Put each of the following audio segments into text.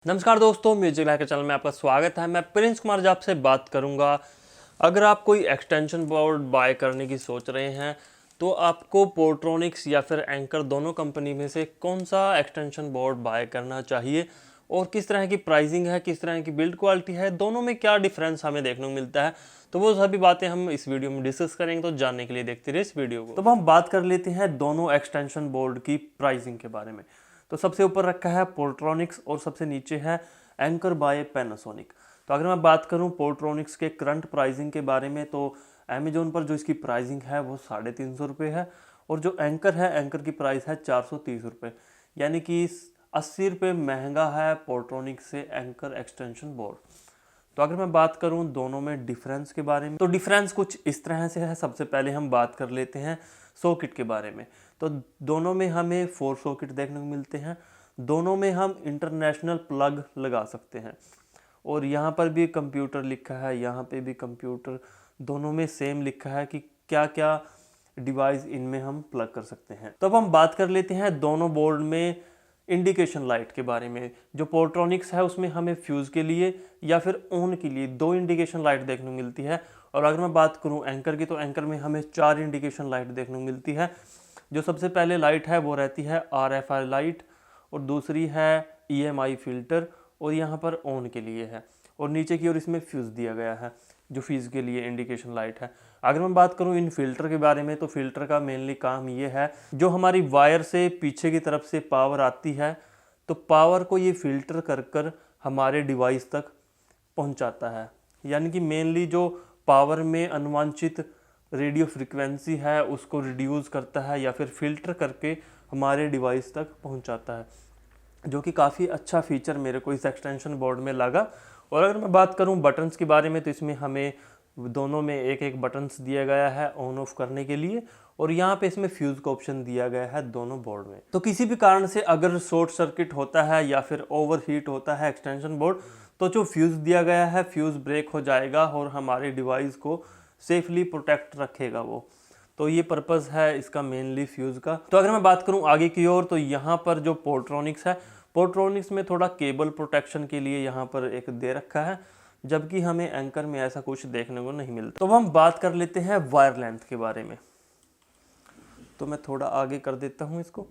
नमस्कार दोस्तों, music like channel में आपका स्वागत है। मैं प्रिंस कुमार जो आपसे बात करूंगा। अगर आप कोई एक्सटेंशन बोर्ड बाय करने की सोच रहे हैं तो आपको पोर्ट्रॉनिक्स या फिर एंकर दोनों कंपनी में से कौन सा एक्सटेंशन बोर्ड बाय करना चाहिए और किस तरह की प्राइसिंग है, किस तरह की बिल्ड क्वालिटी है, दोनों में क्या डिफरेंस हमें देखने को मिलता है, तो वो सभी बातें हम इस वीडियो में डिस्कस करेंगे। तो जानने के लिए देखते रहिए इस वीडियो को। तो हम बात कर लेते हैं दोनों एक्सटेंशन बोर्ड की प्राइसिंग के बारे में। तो सबसे ऊपर रखा है पोर्ट्रॉनिक्स और सबसे नीचे है एंकर बाय पैनासोनिक। तो अगर मैं बात करूं पोर्ट्रॉनिक्स के करंट प्राइसिंग के बारे में, तो अमेजोन पर जो इसकी प्राइसिंग है वो 350 रुपये है और जो एंकर है, एंकर की प्राइस है 430 रुपये, यानी कि 80 रुपये महंगा है पोर्ट्रॉनिक्स से एंकर एक्सटेंशन बोर्ड। तो अगर मैं बात करूं दोनों में डिफरेंस के बारे में, तो डिफरेंस कुछ इस तरह से है। सबसे पहले हम बात कर लेते हैं सॉकेट के बारे में। तो दोनों में हमें 4 सॉकेट देखने को मिलते हैं। दोनों में हम इंटरनेशनल प्लग लगा सकते हैं और यहाँ पर भी कंप्यूटर लिखा है, यहाँ पे भी कंप्यूटर, दोनों में सेम लिखा है कि क्या क्या डिवाइस इनमें हम प्लग कर सकते हैं। तो अब हम बात कर लेते हैं दोनों बोर्ड में इंडिकेशन लाइट के बारे में। जो पोर्ट्रॉनिक्स है उसमें हमें फ्यूज़ के लिए या फिर ऑन के लिए 2 इंडिकेशन लाइट देखने को मिलती है। और अगर मैं बात करूं एंकर की, तो एंकर में हमें 4 इंडिकेशन लाइट देखने को मिलती है। जो सबसे पहले लाइट है वो रहती है RFI लाइट, और दूसरी है EMI फिल्टर, और यहाँ पर ऑन के लिए है, और नीचे की ओर इसमें फ्यूज़ दिया गया है जो फ्यूज़ के लिए इंडिकेशन लाइट है। अगर मैं बात करूं इन फिल्टर के बारे में, तो फिल्टर का मेनली काम ये है, जो हमारी वायर से पीछे की तरफ से पावर आती है, तो पावर को ये फिल्टर कर कर हमारे डिवाइस तक पहुंचाता है। यानी कि मेनली जो पावर में अनवांछित रेडियो फ्रिक्वेंसी है उसको रिड्यूस करता है या फिर फिल्टर करके हमारे डिवाइस तक पहुंचाता है, जो कि काफ़ी अच्छा फीचर मेरे को इस एक्सटेंशन बोर्ड में लगा। और अगर मैं बात करूं बटन्स के बारे में, तो इसमें हमें दोनों में एक एक बटन्स दिया गया है ऑन ऑफ करने के लिए, और यहाँ पे इसमें फ्यूज़ का ऑप्शन दिया गया है दोनों बोर्ड में। तो किसी भी कारण से अगर शॉर्ट सर्किट होता है या फिर ओवर हीट होता है एक्सटेंशन बोर्ड, तो जो फ्यूज़ दिया गया है फ्यूज़ ब्रेक हो जाएगा और हमारे डिवाइस को सेफली प्रोटेक्ट रखेगा वो। तो ये पर्पस है इसका मेनली फ्यूज़ का। तो अगर मैं बात करूं आगे की ओर, तो यहाँ पर जो पोर्ट्रॉनिक्स है, पोर्ट्रॉनिक्स में थोड़ा केबल प्रोटेक्शन के लिए यहाँ पर एक दे रखा है, जबकि हमें एंकर में ऐसा कुछ देखने को नहीं मिलता। तो हम बात कर लेते हैं वायर लेंथ के बारे में। तो मैं थोड़ा आगे कर देता हूँ इसको।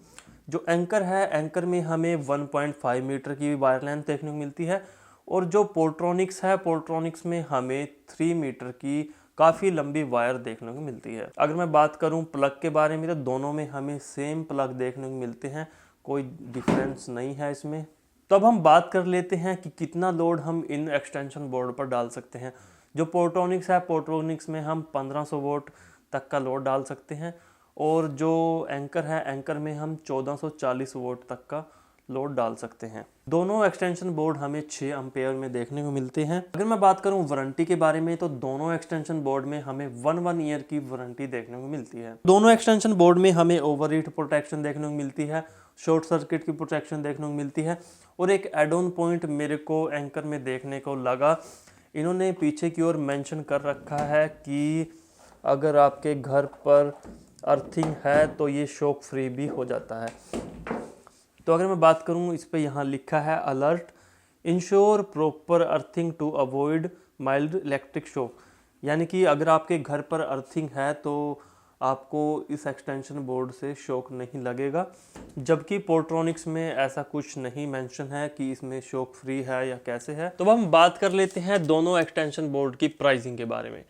जो एंकर है, एंकर में हमें 1.5 मीटर की वायर लेंथ देखने को मिलती है, और जो पोर्ट्रॉनिक्स है, पोर्ट्रॉनिक्स में हमें 3 मीटर की काफ़ी लंबी वायर देखने को मिलती है। अगर मैं बात करूं प्लग के बारे में, तो दोनों में हमें सेम प्लग देखने को मिलते हैं, कोई डिफरेंस नहीं है इसमें। तो अब हम बात कर लेते हैं कि कितना लोड हम इन एक्सटेंशन बोर्ड पर डाल सकते हैं। जो पोर्ट्रॉनिक्स है, पोर्ट्रॉनिक्स में हम 1500 वोल्ट तक का लोड डाल सकते हैं, और जो एंकर है, एंकर में हम 1440 वोल्ट तक का लोड डाल सकते हैं। दोनों एक्सटेंशन बोर्ड हमें 6 एम्पेयर में देखने को मिलते हैं। अगर मैं बात करूं वारंटी के बारे में, तो दोनों एक्सटेंशन बोर्ड में हमें 1 ईयर की वारंटी देखने को मिलती है। दोनों एक्सटेंशन बोर्ड में हमें ओवरहीट प्रोटेक्शन देखने को मिलती है, शॉर्ट सर्किट की प्रोटेक्शन देखने को मिलती है, और एक एड ऑन पॉइंट मेरे को एंकर में देखने को लगा, इन्होंने पीछे की ओर मेंशन कर रखा है कि अगर आपके घर पर अर्थिंग है तो ये शॉक फ्री भी हो जाता है। तो अगर मैं बात करूं, इस पे यहाँ लिखा है alert, ensure proper earthing to avoid mild electric shock. यानी कि अगर आपके घर पर अर्थिंग है तो आपको इस एक्सटेंशन बोर्ड से शॉक नहीं लगेगा, जबकि पोर्ट्रॉनिक्स में ऐसा कुछ नहीं मेंशन है कि इसमें शॉक फ्री है या कैसे है। तो हम बात कर लेते हैं दोनों एक्सटेंशन बोर्ड की प्राइसिंग के बारे में।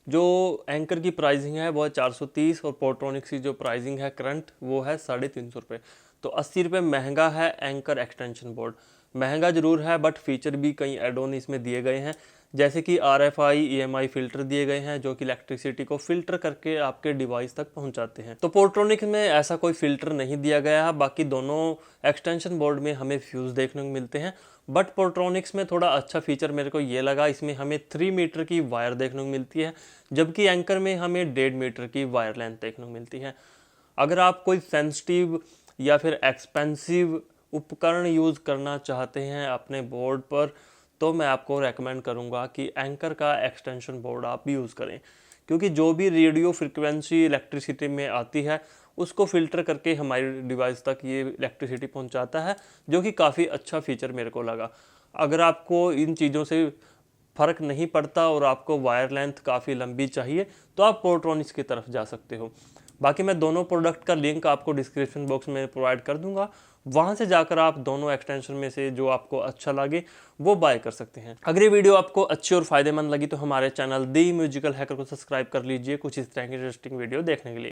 जो एंकर की प्राइसिंग है वो है 430, और पोर्ट्रॉनिक्स की जो प्राइसिंग है करंट वो है 350 रुपये। तो 80 रुपये महंगा है एंकर एक्सटेंशन बोर्ड। महंगा जरूर है, बट फीचर भी कई एड ऑन इसमें दिए गए हैं, जैसे कि RFI EMI फिल्टर दिए गए हैं, जो कि इलेक्ट्रिसिटी को फिल्टर करके आपके डिवाइस तक पहुंचाते हैं। तो पोर्ट्रॉनिक्स में ऐसा कोई फिल्टर नहीं दिया गया है। बाकी दोनों एक्सटेंशन बोर्ड में हमें फ्यूज़ देखने को मिलते हैं, बट पोर्ट्रॉनिक्स में थोड़ा अच्छा फीचर मेरे को ये लगा, इसमें हमें 3 मीटर की वायर देखने को मिलती है, जबकि एंकर में हमें 1.5 मीटर की वायर लेंथ देखने को मिलती है। अगर आप कोई सेंसिटिव या फिर एक्सपेंसिव उपकरण यूज़ करना चाहते हैं अपने बोर्ड पर, तो मैं आपको रेकमेंड करूंगा कि एंकर का एक्सटेंशन बोर्ड आप यूज़ करें, क्योंकि जो भी रेडियो फ्रिक्वेंसी इलेक्ट्रिसिटी में आती है उसको फ़िल्टर करके हमारी डिवाइस तक ये इलेक्ट्रिसिटी पहुंचाता है, जो कि काफ़ी अच्छा फीचर मेरे को लगा। अगर आपको इन चीज़ों से फ़र्क नहीं पड़ता और आपको वायर लेंथ काफ़ी लंबी चाहिए तो आप पोर्ट्रॉनिक्स की तरफ जा सकते हो। बाकी मैं दोनों प्रोडक्ट का लिंक आपको डिस्क्रिप्शन बॉक्स में प्रोवाइड कर दूंगा, वहां से जाकर आप दोनों एक्सटेंशन में से जो आपको अच्छा लगे वो बाय कर सकते हैं। अगर ये वीडियो आपको अच्छी और फायदेमंद लगी तो हमारे चैनल दी म्यूजिकल हैकर को सब्सक्राइब कर लीजिए कुछ इस तरह की इंटरेस्टिंग वीडियो देखने के लिए।